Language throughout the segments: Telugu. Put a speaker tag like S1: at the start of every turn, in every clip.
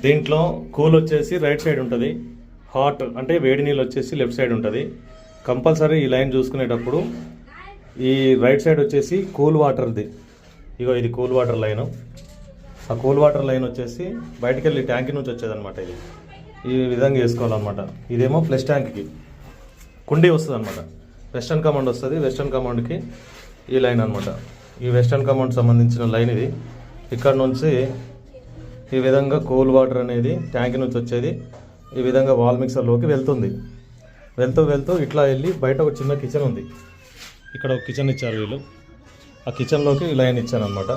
S1: దీంట్లో కూల్ వచ్చేసి రైట్ సైడ్ ఉంటుంది, హాట్ అంటే వేడి నీళ్ళు వచ్చేసి లెఫ్ట్ సైడ్ ఉంటుంది. కంపల్సరీ ఈ లైన్ చూసుకునేటప్పుడు ఈ రైట్ సైడ్ వచ్చేసి కూల్ వాటర్ది, ఇగో ఇది కూల్ వాటర్ లైను. ఆ కూల్ వాటర్ లైన్ వచ్చేసి బయటికి వెళ్ళి ట్యాంక్ నుంచి వచ్చేదన్నమాట. ఇది ఈ విధంగా వేసుకోవాలన్నమాట. ఇదేమో ప్లస్ ట్యాంక్కి కుండీ వస్తుంది అనమాట. వెస్టర్న్ కమాండ్ వస్తుంది, వెస్టర్న్ కమాండ్కి ఈ లైన్ అనమాట. ఈ వెస్టర్న్ కమాండ్ సంబంధించిన లైన్ ఇది. ఇక్కడ నుంచి ఈ విధంగా కూల్ వాటర్ అనేది ట్యాంక్ నుంచి వచ్చేది ఈ విధంగా వాల్ మిక్సర్లోకి వెళ్తుంది. వెళ్తూ వెళ్తూ ఇట్లా వెళ్ళి బయట ఒక చిన్న కిచెన్ ఉంది. ఇక్కడ ఒక కిచెన్ ఇచ్చారు వీళ్ళు. ఆ కిచెన్లోకి లైన్ ఇచ్చాను అనమాట.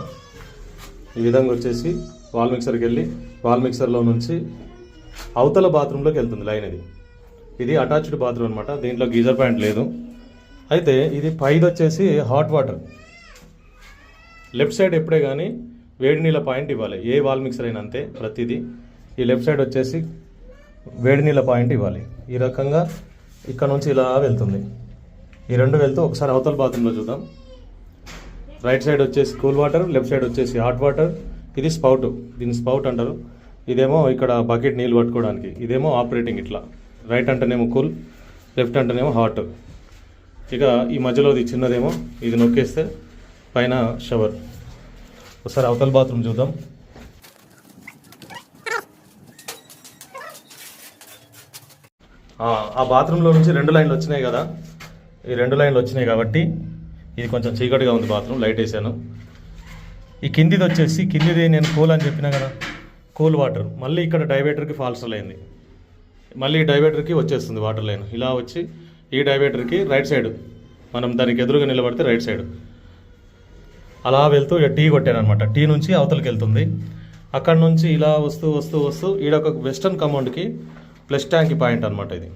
S1: ఈ విధంగా వచ్చేసి వాల్ మిక్సర్కి వెళ్ళి వాల్ మిక్సర్లో నుంచి అవతల బాత్రూంలోకి వెళ్తుంది లైన్. ఇది అటాచ్డ్ బాత్రూమ్ అనమాట. దీంట్లో గీజర్ పాయింట్ లేదు. అయితే ఇది పైది వచ్చేసి హాట్ వాటర్. లెఫ్ట్ సైడ్ ఎప్పుడే కానీ వేడి నీళ్ళ పాయింట్ ఇవ్వాలి. ఏ వాల్ మిక్సర్ అయినా అంతే ప్రతిదీ. ఈ లెఫ్ట్ సైడ్ వచ్చేసి వేడి నీళ్ళ పాయింట్ ఇవ్వాలి. ఈ రకంగా ఇక్కడ నుంచి ఇలా వెళ్తుంది. ఈ రెండు వెళ్తూ ఒకసారి అవతల బాత్రూంలో చూద్దాం. రైట్ సైడ్ వచ్చేసి కూల్ వాటర్, లెఫ్ట్ సైడ్ వచ్చేసి హాట్ వాటర్. ఇది స్పౌట్, దీన్ని స్పౌట్ అంటారు. ఇదేమో ఇక్కడ బకెట్ నీళ్ళు పట్టుకోవడానికి. ఇదేమో ఆపరేటింగ్. ఇట్లా రైట్ అంటేనేమో కూల్, లెఫ్ట్ అంటేనేమో హాట్. ఇక ఈ మధ్యలోది చిన్నదేమో ఇది నొక్కేస్తే పైన షవర్. ఒకసారి అవతల బాత్రూమ్ చూద్దాం. ఆ బాత్రూంలో నుంచి 2 లైన్లు వచ్చినాయి కదా. ఈ 2 లైన్లు వచ్చినాయి కాబట్టి ఇది కొంచెం చీకటిగా ఉంది బాత్రూమ్. లైట్ వేసాను. ఈ కిందిది వచ్చేసి కిందిది నేను కూల్ అని చెప్పినా కదా, కూల్ వాటర్. మళ్ళీ ఇక్కడ డైవేటర్కి ఫాల్స్ అయింది. మళ్ళీ డైవేటర్కి వచ్చేస్తుంది వాటర్ లైన్. ఇలా వచ్చి ఈ డైవేటర్కి రైట్ సైడ్, మనం దానికి ఎదురుగా నిలబడితే రైట్ సైడ్ అలా వెళ్తూ టీ కొట్టాను అనమాట. టీ నుంచి అవతలకి వెళ్తుంది. అక్కడ నుంచి ఇలా వస్తూ వస్తూ వస్తూ ఈడొక వెస్టర్న్ కమాండ్కి ప్లస్ ట్యాంక్ పాయింట్ అనమాట. ఇది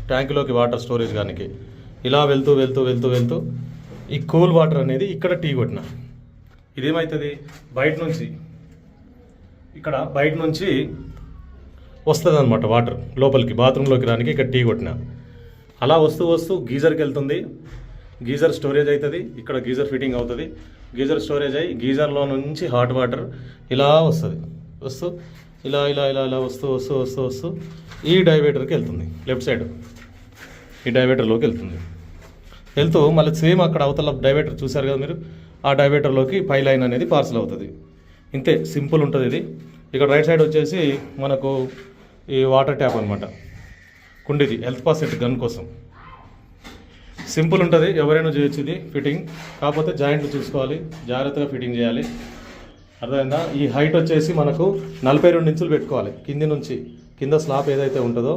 S1: ట్యాంక్లోకి వాటర్ స్టోరేజ్ కానీ ఇలా వెళ్తూ వెళ్తూ వెళ్తూ వెళ్తూ ఈ కూల్ వాటర్ అనేది ఇక్కడ టీ కొట్టిన. ఇదేమవుతుంది, బయట నుంచి ఇక్కడ బయట నుంచి వస్తుంది అనమాట వాటర్ లోపలికి బాత్రూంలోకి రానికి. ఇక్కడ టీ కొట్టిన. అలా వస్తూ వస్తూ గీజర్కి వెళ్తుంది. గీజర్ స్టోరేజ్ అవుతుంది. ఇక్కడ గీజర్ ఫిట్టింగ్ అవుతుంది. గీజర్ స్టోరేజ్ అయ్యి గీజర్లో నుంచి హాట్ వాటర్ ఇలా వస్తుంది. వస్తూ ఇలా ఇలా ఇలా ఇలా వస్తూ వస్తూ వస్తూ వస్తూ ఈ డైవేటర్కి వెళ్తుంది. లెఫ్ట్ సైడ్ ఈ డైవేటర్లోకి వెళ్తుంది. వెళ్తూ మళ్ళీ సేమ్ అక్కడ అవతల డైవేటర్ చూశారు కదా మీరు, ఆ డైవేటర్లోకి పై లైన్ అనేది పార్సల్ అవుతుంది. ఇంతే, సింపుల్ ఉంటుంది ఇది. ఇక్కడ రైట్ సైడ్ వచ్చేసి మనకు ఈ వాటర్ ట్యాప్ అనమాట. కుండీది హెల్త్ పాస్ సెట్ గన్ కోసం. సింపుల్ ఉంటుంది, ఎవరైనా చేయొచ్చు ఇది ఫిట్టింగ్. కాకపోతే జాయింట్లు చూసుకోవాలి, జాగ్రత్తగా ఫిట్టింగ్ చేయాలి. అర్థమైందా? ఈ హైట్ వచ్చేసి మనకు 42 ఇంచులు పెట్టుకోవాలి. కింది నుంచి కింద స్లాబ్ ఏదైతే ఉంటుందో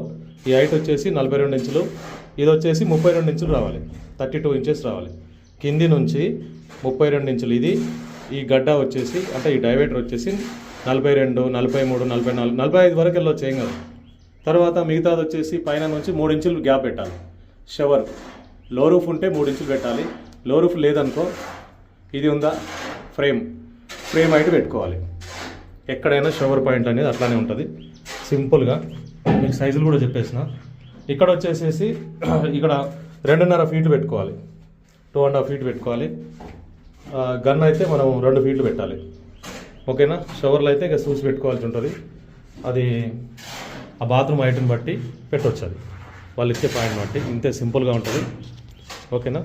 S1: ఈ హైట్ వచ్చేసి 42 ఇంచులు. ఇది వచ్చేసి 32 ఇంచులు రావాలి, 32 ఇంచెస్ రావాలి. కింది నుంచి 32 ఇంచులు. ఇది ఈ గడ్డ వచ్చేసి అంటే ఈ డైవేటర్ వచ్చేసి 42, 43, 44, 45 వరకు వెళ్ళొచ్చు, ఏం కాదు. తర్వాత మిగతాది వచ్చేసి పైన నుంచి 3 ఇంచులు గ్యాప్ పెట్టాలి. షవర్ లో రూఫ్ ఉంటే 3 ఇంచులు పెట్టాలి. లో రూఫ్ లేదనుకో, ఇది ఉందా ఫ్రేమ్ హైట్ పెట్టుకోవాలి. ఎక్కడైనా షవర్ పాయింట్ అనేది అట్లానే ఉంటుంది. సింపుల్గా మీకు సైజులు కూడా చెప్పేసిన. ఇక్కడ వచ్చేసేసి ఇక్కడ 2.5 ఫీట్ పెట్టుకోవాలి, 2.5 ఫీట్ పెట్టుకోవాలి. గన్ అయితే మనం 2 ఫీట్లు పెట్టాలి. ఓకేనా? షవర్లో అయితే ఇక చూసి పెట్టుకోవాల్సి ఉంటుంది. అది ఆ బాత్రూమ్ హైట్ని బట్టి పెట్టవచ్చు, అది వాళ్ళు ఇచ్చే పాయింట్ బట్టి. ఇంతే సింపుల్గా ఉంటుంది. ఓకేనా?